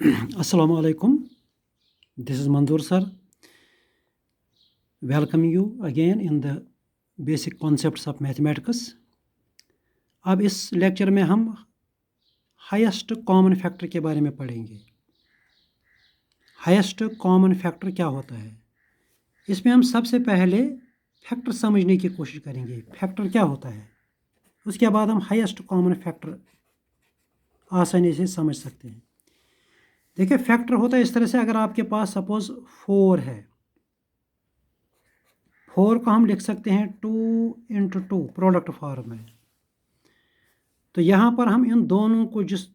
Assalamu alaikum. This is Manzoor sir. Welcome you again in the basic concepts of mathematics. अब इस lecture में हम highest common factor के बारे में पढ़ेंगे। हाईएस्ट कॉमन फैक्टर क्या होता है? इसमें हम सबसे पहले फैक्टर समझने की कोशिश करेंगे। फैक्टर क्या होता है, उसके बाद हम हाईएस्ट कॉमन फैक्टर आसानी से समझ सकते हैं। देखिए, फैक्टर होता है इस तरह से, अगर आपके पास सपोज 4 है, 4 को हम लिख सकते हैं 2 × 2 प्रोडक्ट फॉर्म में। तो यहाँ पर हम इन दोनों को, जिस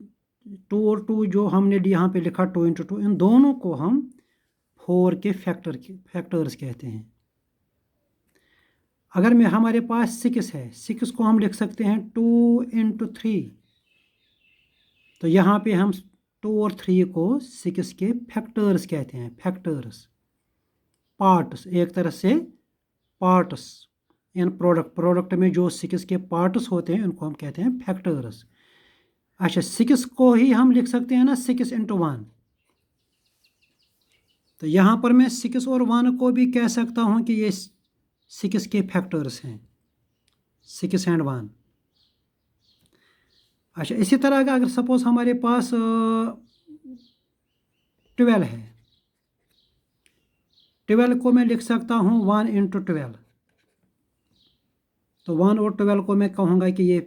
2 और 2 जो हमने यहाँ पे लिखा 2 × 2, इन दोनों को हम 4 के फैक्टर्स कहते हैं। अगर में हमारे पास 6 है, 6 को हम लिख सकते हैं 2 × 3। तो यहाँ पे हम 2 और 3 को 6 के फैक्टर्स कहते हैं। फैक्टर्स, पार्ट्स, एक तरह से पार्ट्स इन प्रोडक्ट में जो 6 के पार्ट्स होते हैं उनको हम कहते हैं फैक्टर्स। अच्छा, 6 को ही हम लिख सकते हैं ना 6 × 1। तो यहाँ पर मैं 6 और 1 को भी कह सकता हूँ कि ये 6 के फैक्टर्स हैं, 6 और 1। अच्छा, इसी तरह अगर सपोज हमारे पास 12 है, 12 को मैं लिख सकता हूँ 1 × 12। तो 1 और 12 को मैं कहूँगा कि ये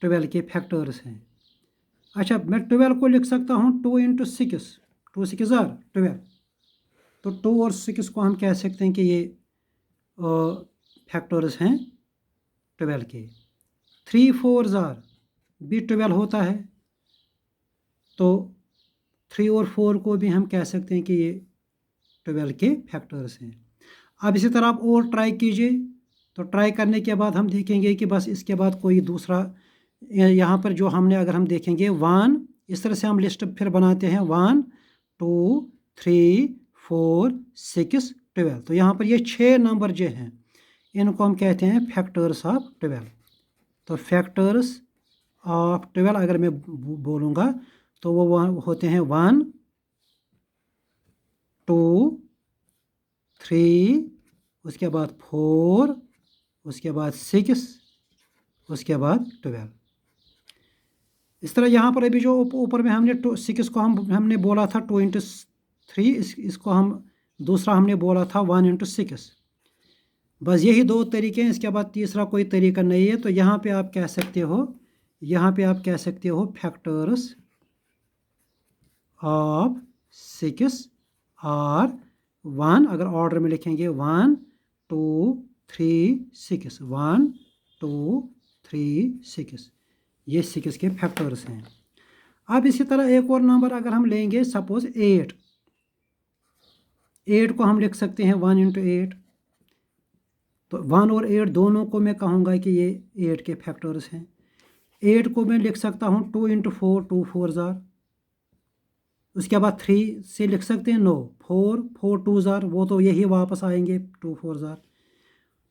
12 के फैक्टर्स हैं। अच्छा, मैं 12 को लिख सकता हूँ 2 × 6, 2 6 12। तो 2 और 6 को हम कह सकते हैं कि ये फैक्टर्स हैं 12 के। 3 4 भी 12 होता है, तो 3 और 4 को भी हम कह सकते हैं कि ये 12 के फैक्टर्स हैं। अब इसी तरह आप और ट्राई कीजिए। तो ट्राई करने के बाद हम देखेंगे कि बस इसके बाद कोई दूसरा, यहाँ पर जो हमने, अगर हम देखेंगे 1, इस तरह से हम लिस्ट फिर बनाते हैं 1 2 3 4 6 12। तो यहाँ पर ये 6 नंबर जो हैं इनको हम कहते हैं फैक्टर्स ऑफ 12। तो फैक्टर्स ऑफ 12 अगर मैं बोलूँगा तो वो होते हैं 1 2 3, उसके बाद 4, उसके बाद 6, उसके बाद 12। इस तरह यहाँ पर अभी जो ऊपर में हमने 6 को हमने बोला था 2 × 3, इसको हम दूसरा हमने बोला था 1 × 6। बस यही 2 तरीके हैं, इसके बाद तीसरा कोई तरीका नहीं है। तो यहाँ पे आप कह सकते हो, यहाँ पे आप कह सकते हो फैक्टर्स ऑफ 6 और 1। अगर ऑर्डर में लिखेंगे 1 2 3 6, 1 2 3 6, ये 6 के फैक्टर्स हैं। अब इसी तरह एक और नंबर अगर हम लेंगे, सपोज 8, 8 को हम लिख सकते हैं 1 × 8। तो 1 और 8 दोनों को मैं कहूँगा कि ये 8 के फैक्टर्स हैं। 8 को मैं लिख सकता हूँ 2 × 4, 2 4 उसके बाद 3 से लिख सकते हैं 9, 4 4 2 वो तो यही वापस आएंगे 2 4।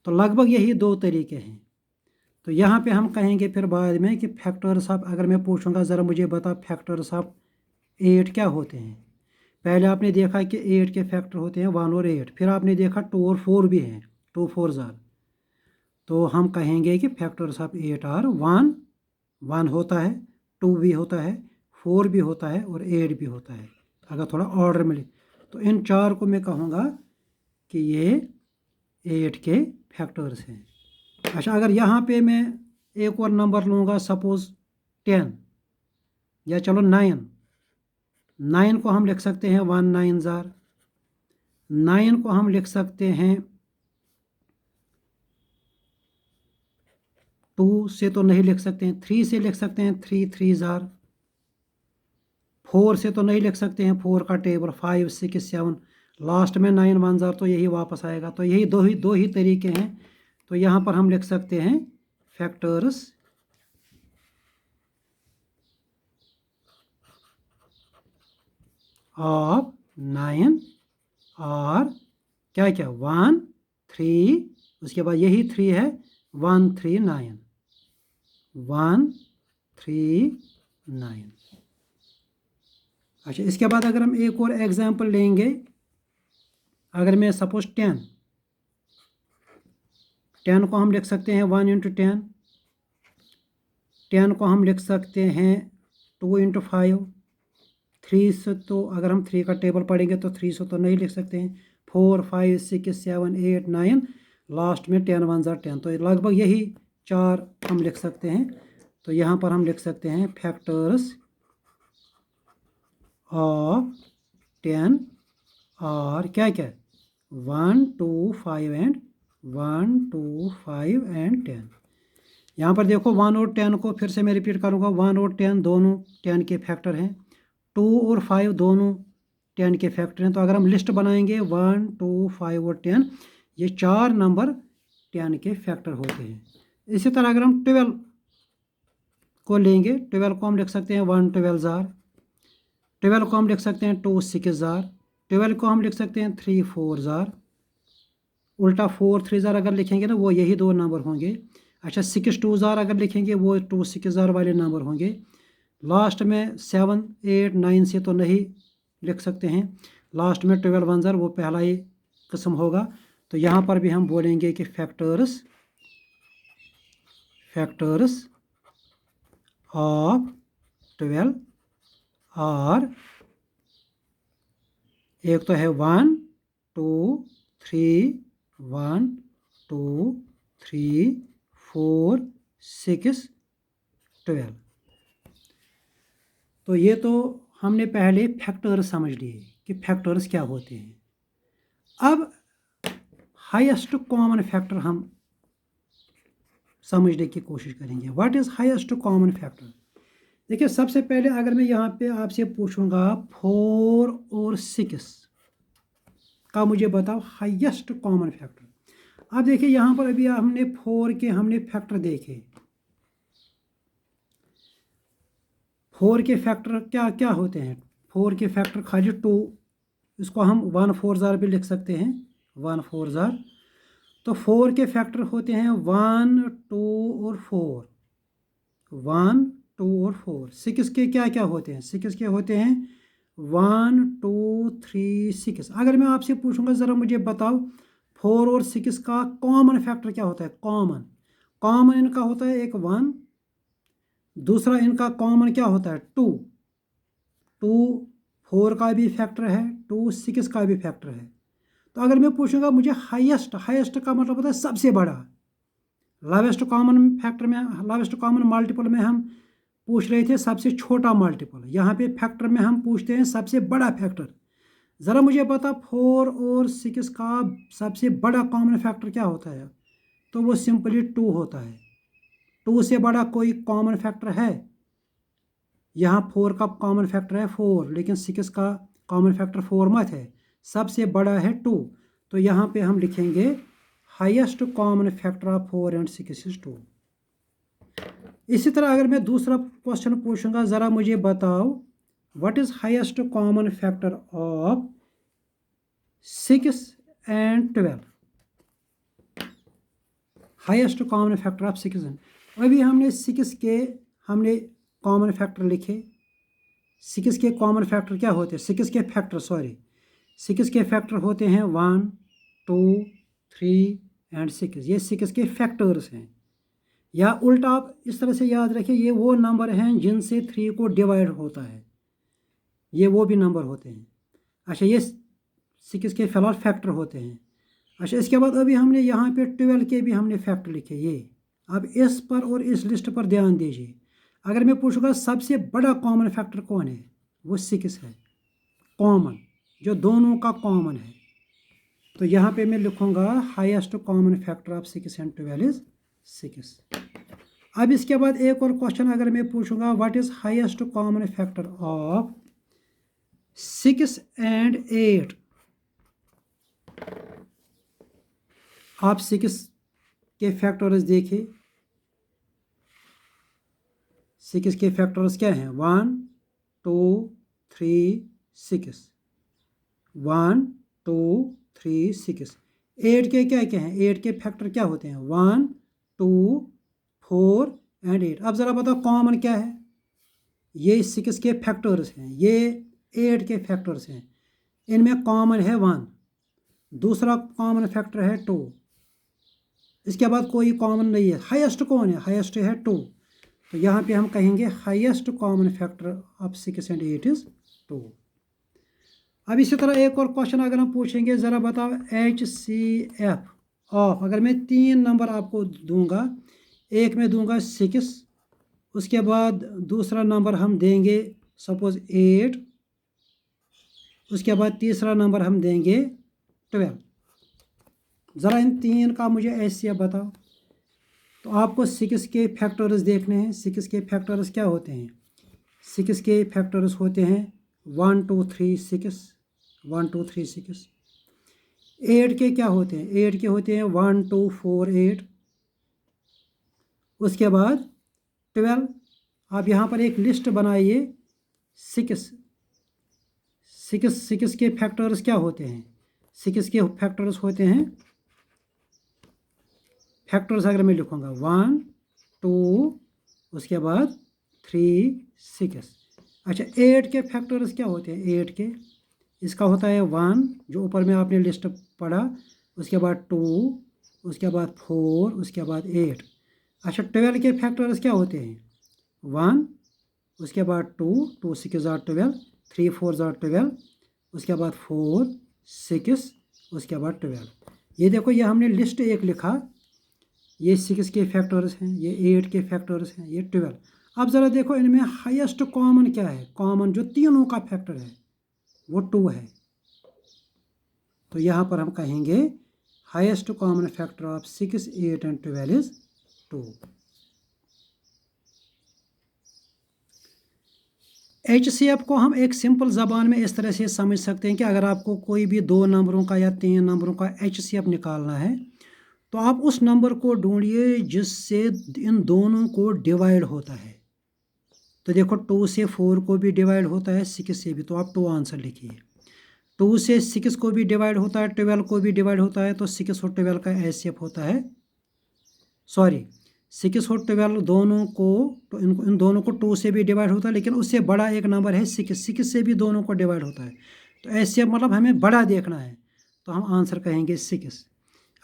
तो लगभग यही 2 तरीके हैं। तो यहाँ पे हम कहेंगे फिर बाद में कि फैक्टर्स ऑफ, अगर मैं पूछूंगा ज़रा मुझे बता फैक्टर्स ऑफ 8 क्या होते हैं। पहले आपने देखा कि 8 के फैक्टर होते हैं 1 और 8, फिर आपने देखा 2 और 4 भी हैं, 2 4। तो हम कहेंगे कि फैक्टर्स ऑफ 8 आर 1, 1 होता है, 2 भी होता है, 4 भी होता है और 8 भी होता है। अगर थोड़ा ऑर्डर मिले तो इन 4 को मैं कहूँगा कि ये 8 के फैक्टर्स हैं। अच्छा, अगर यहाँ पे मैं एक और नंबर लूँगा, सपोज 10 या चलो 9, 9 को हम लिख सकते हैं 1 9 9 को हम लिख सकते हैं 2 से तो नहीं लिख सकते हैं, 3 से लिख सकते हैं 3 3 4 से तो नहीं लिख सकते हैं, 4 का टेबल 5 6 7, लास्ट में 9 1 तो यही वापस आएगा। तो यही दो ही तरीके हैं। तो यहाँ पर हम लिख सकते हैं फैक्टर्स ऑफ 9 और क्या 1 3, उसके बाद यही 3 है 1 3 9, 1 3 9। अच्छा, इसके बाद अगर हम एक और एग्जांपल लेंगे, अगर मैं सपोज 10 को हम लिख सकते हैं 1 × 10, 10 को हम लिख सकते हैं 2 × 5, 3 से तो अगर हम 3 का टेबल पढ़ेंगे तो 3 से तो नहीं लिख सकते हैं, 4 5 6 7 8 9, लास्ट में 10 1 ज़ा 10, तो लगभग यही 4 हम लिख सकते हैं। तो यहाँ पर हम लिख सकते हैं फैक्टर्स ऑफ 10 और क्या क्या 1 2 5 एंड 1 2 5 एंड 10। यहाँ पर देखो 1 और 10 को फिर से मैं रिपीट करूँगा, 1 और 10 दोनों 10 के फैक्टर हैं, 2 और 5 दोनों 10 के फैक्टर हैं। तो अगर हम लिस्ट बनाएंगे 1 2 5 और 10, ये 4 नंबर 10 के फैक्टर होते हैं। इसी तरह अगर हम 12 को लेंगे, 12 को हम लिख सकते हैं 1 12 ज़ार, 12 को हम लिख सकते हैं 2 6 ज़ार, 12 को हम लिख सकते हैं 3 4 ज़ार, उल्टा 4 3 ज़ार अगर लिखेंगे ना वो यही 2 नंबर होंगे। अच्छा, 6 2 ज़ार अगर लिखेंगे वो 2 6 ज़ार वाले नंबर होंगे। लास्ट में 7 8 9 से तो नहीं लिख सकते हैं, लास्ट में 12 1 ज़ार वो पहला ही किस्म होगा। तो यहाँ पर भी हम बोलेंगे कि फैक्टर्स ऑफ 12 और एक तो है 1 2 3 1 2 3 4 6 12। तो ये तो हमने पहले फैक्टर्स समझ लिए कि फैक्टर्स क्या होते हैं। अब हाईएस्ट कॉमन फैक्टर हम समझने की कोशिश करेंगे। What is highest common factor? देखिए, सबसे पहले अगर मैं यहाँ पे आपसे पूछूंगा 4 और 6 का मुझे बताओ हाईएस्ट कॉमन फैक्टर। अब देखिए यहाँ पर अभी हमने 4 के हमने फैक्टर देखे। 4 के फैक्टर क्या क्या होते हैं? 4 के फैक्टर खाली 2, इसको हम 1 4 ज़ार भी लिख सकते हैं, 1 4 ज़ार। तो 4 के फैक्टर होते हैं 1 2 और 4, 1 2 और 4। 6 के क्या क्या होते हैं? 6 के होते हैं 1 2 3 6। अगर मैं आपसे पूछूंगा ज़रा मुझे बताओ 4 और 6 का कॉमन फैक्टर क्या होता है? कॉमन इनका होता है एक 1, दूसरा इनका कॉमन क्या होता है 2। 2 4 का भी फैक्टर है, 2 6 का भी फैक्टर है। तो अगर मैं पूछूंगा मुझे हाईएस्ट का मतलब होता है सबसे बड़ा। लावेस्ट कॉमन फैक्टर में, लावेस्ट कॉमन मल्टीपल में हम पूछ रहे थे सबसे छोटा मल्टीपल, यहाँ पे फैक्टर में हम पूछते हैं सबसे बड़ा फैक्टर। ज़रा मुझे बता 4 और 6 का सबसे बड़ा कॉमन फैक्टर क्या होता है? तो वो सिंपली 2 होता है। 2 से बड़ा कोई कॉमन फैक्टर है? यहाँ 4 का कॉमन फैक्टर है 4, लेकिन 6 का कॉमन फैक्टर 4 मत है, सबसे बड़ा है 2। तो यहाँ पे हम लिखेंगे highest common factor of 4 and 6 is 2। इसी तरह अगर मैं दूसरा क्वेश्चन पूछूंगा, ज़रा मुझे बताओ what is highest common factor of 6 and 12? Highest common factor of 6 and, अभी हमने 6 के हमने कॉमन फैक्टर लिखे। 6 के कॉमन फैक्टर क्या होते हैं? 6 के फैक्टर 6 के फैक्टर होते हैं 1 2 3 एंड 6। ये 6 के फैक्टर्स हैं। या उल्टा आप इस तरह से याद रखिए, ये वो नंबर हैं जिनसे 3 को डिवाइड होता है, ये वो भी नंबर होते हैं। अच्छा, ये 6 के फिलहाल फैक्टर होते हैं। अच्छा, इसके बाद अभी हमने यहाँ पे 12 के भी हमने फैक्टर लिखे। ये अब इस पर और इस लिस्ट पर ध्यान दीजिए। अगर मैं पूछूंगा सबसे बड़ा कॉमन फैक्टर कौन है, वो 6 है, कॉमन, जो दोनों का कॉमन है। तो यहाँ पे मैं लिखूंगा highest common factor of 6 and 12 is 6। अब इसके बाद एक और क्वेश्चन अगर मैं पूछूंगा what is highest common factor of 6 and 8? आप 6 के फैक्टर्स देखिए। 6 के फैक्टर्स क्या हैं? 1 2 3 6, 1 2 3 6। 8 के क्या क्या हैं? 8 के फैक्टर क्या होते हैं? 1 2 4 एंड 8। अब ज़रा बताओ कॉमन क्या है? ये 6 के फैक्टर्स हैं, ये 8 के फैक्टर्स हैं, इनमें कॉमन है 1, दूसरा कॉमन फैक्टर है 2, इसके बाद कोई कॉमन नहीं है। हाईएस्ट कौन है? हाईएस्ट है 2, तो यहाँ पे हम कहेंगे highest common factor of 6 and 8 is 2। अब इसी तरह एक और क्वेश्चन अगर हम पूछेंगे, ज़रा बताओ HCF ऑफ, अगर मैं 3 नंबर आपको दूंगा, एक में दूंगा 6, उसके बाद दूसरा नंबर हम देंगे सपोज 8, उसके बाद तीसरा नंबर हम देंगे 12। ज़रा इन 3 का मुझे HCF बताओ। तो आपको 6 के फैक्टर्स देखने हैं। 6 के फैक्टर्स क्या होते हैं? 6 के फैक्टर्स होते हैं 1 2 3 6, 1 2 3 6। 8 के क्या होते हैं? 8 के होते हैं 1 2 4 8। उसके बाद 12, आप यहाँ पर एक लिस्ट बनाइए। 6 के फैक्टर्स क्या होते हैं? 6 के फैक्टर्स होते हैं, फैक्टर्स अगर मैं लिखूँगा 1 2, उसके बाद 3 6। अच्छा, 8 के फैक्टर्स क्या होते हैं? 8 के, इसका होता है 1 जो ऊपर में आपने लिस्ट पढ़ा, उसके बाद 2, उसके बाद 4, उसके बाद 8। अच्छा, 12 के फैक्टर्स क्या होते हैं? 1, उसके बाद 2 2 6 12, 3 4 12, उसके बाद 4 6, उसके बाद 12। ये देखो, ये हमने लिस्ट एक लिखा, ये 6 के फैक्टर्स हैं, ये 8 के फैक्टर्स हैं, ये 12। अब ज़रा देखो इनमें हाईएस्ट कॉमन क्या है? कॉमन जो तीनों का फैक्टर है वो 2 है। तो यहाँ पर हम कहेंगे highest common factor of 6 8 and 12 is 2। HCF को हम एक सिंपल ज़बान में इस तरह से समझ सकते हैं कि अगर आपको कोई भी 2 नंबरों का या 3 नंबरों का HCF निकालना है, तो आप उस नंबर को ढूंढिए जिससे इन दोनों को डिवाइड होता है। तो देखो 2 से 4 को भी डिवाइड होता है, 6 से भी, तो आप 2 आंसर लिखिए। 2 से 6 को भी डिवाइड होता है, 12 को भी डिवाइड होता है, तो 6 और 12 का HCF होता है, सॉरी 6 और 12 दोनों को, तो इन दोनों को 2 से भी डिवाइड होता है, लेकिन उससे बड़ा एक नंबर है 6 से भी दोनों को डिवाइड होता है। तो HCF मतलब हमें बड़ा देखना है, तो हम आंसर कहेंगे 6।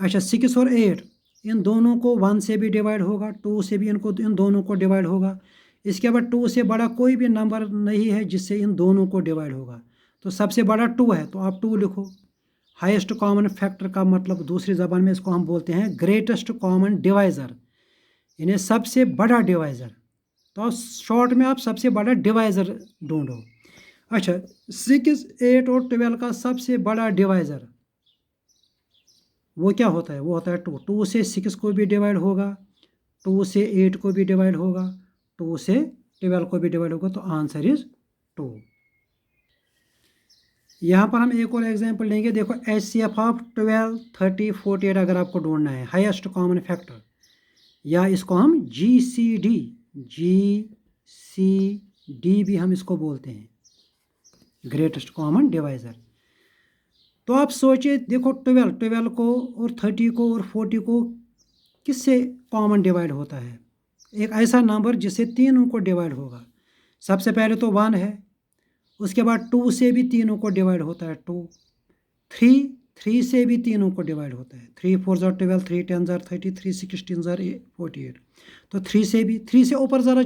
अच्छा, 6 और 8 इन दोनों को 1 से भी डिवाइड होगा, 2 से भी इन दोनों को डिवाइड होगा। इसके बाद 2 से बड़ा कोई भी नंबर नहीं है जिससे इन दोनों को डिवाइड होगा, तो सबसे बड़ा 2 है, तो आप 2 लिखो। हाईएस्ट कॉमन फैक्टर का मतलब दूसरी ज़बान में इसको हम बोलते हैं ग्रेटेस्ट कॉमन डिवाइज़र, यानी सबसे बड़ा डिवाइज़र। तो शॉर्ट में आप सबसे बड़ा डिवाइज़र ढूंढो। अच्छा, 6 8 और 12 का सबसे बड़ा डिवाइज़र वो क्या होता है? वो होता है 2। 2 से 6 को भी डिवाइड होगा, 2 से 8 को भी डिवाइड होगा, 2 से 12 को भी डिवाइड होगा, तो आंसर इज 2। यहाँ पर हम एक और एग्जांपल लेंगे। देखो HCF ऑफ 12 30 48 अगर आपको ढूंढना है, हाईएस्ट कॉमन फैक्टर, या इसको हम GCD भी हम इसको बोलते हैं, ग्रेटेस्ट कॉमन डिवाइज़र। तो आप सोचिए, देखो 12 को और 30 को और 40 को किससे कॉमन डिवाइड होता है? एक ऐसा नंबर जिससे तीनों को डिवाइड होगा। सबसे पहले तो 1 है, उसके बाद 2 से भी तीनों को डिवाइड होता है 2, 3 से भी तीनों को डिवाइड होता है, 3 4 12, 3 10 30, 3 16 48। तो 3 से भी, 3 से ऊपर ज़रा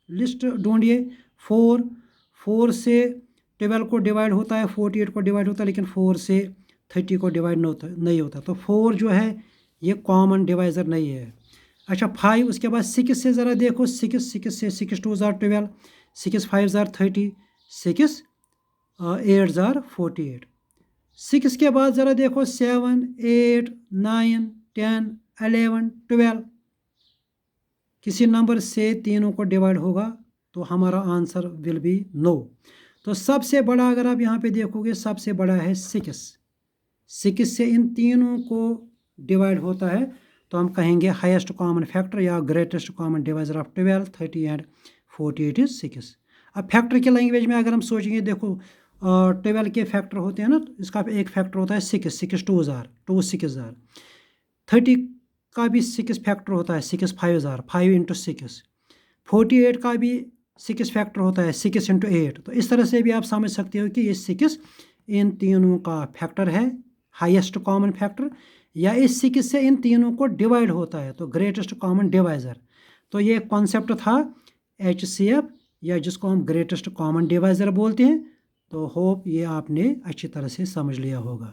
लिस्ट ढूंढिए। 4 से 12 को डिवाइड होता है, 48 को डिवाइड होता है, लेकिन 4 से 30 को डिवाइड नहीं होता। तो 4 जो है ये कॉमन डिवाइज़र नहीं है। अच्छा, 5, उसके बाद 6 से ज़रा देखो, 6 से 6 2 12, 6 5 30, 6 8 48। 6 के बाद ज़रा देखो 7 8 9 10 11 12, किसी नंबर से तीनों को डिवाइड होगा, तो हमारा आंसर विल बी नो। तो सबसे बड़ा अगर आप यहाँ पे देखोगे, सबसे बड़ा है 6 से इन तीनों को डिवाइड होता है, तो हम कहेंगे हाईएस्ट कॉमन फैक्टर या greatest common divisor of 12 30 and 48 is 6। अब फैक्टर की लैंग्वेज में अगर हम सोचेंगे, देखो 12 के फैक्टर होते हैं ना, इसका एक फैक्टर होता है 6 6 2 6 30 का भी 6 फैक्टर होता है, 6 5 5 × 6। 48 का भी 6 फैक्टर होता है 6 इंटू 8। तो इस तरह से भी आप समझ सकते हो कि ये 6 इन तीनों का फैक्टर है, हाईएस्ट कॉमन फैक्टर, या इस 6 से इन तीनों को डिवाइड होता है, तो ग्रेटेस्ट कॉमन डिवाइज़र। तो ये कॉन्सेप्ट था HCF, या जिसको हम ग्रेटेस्ट कॉमन डिवाइज़र बोलते हैं। तो होप ये आपने अच्छी तरह से समझ लिया होगा।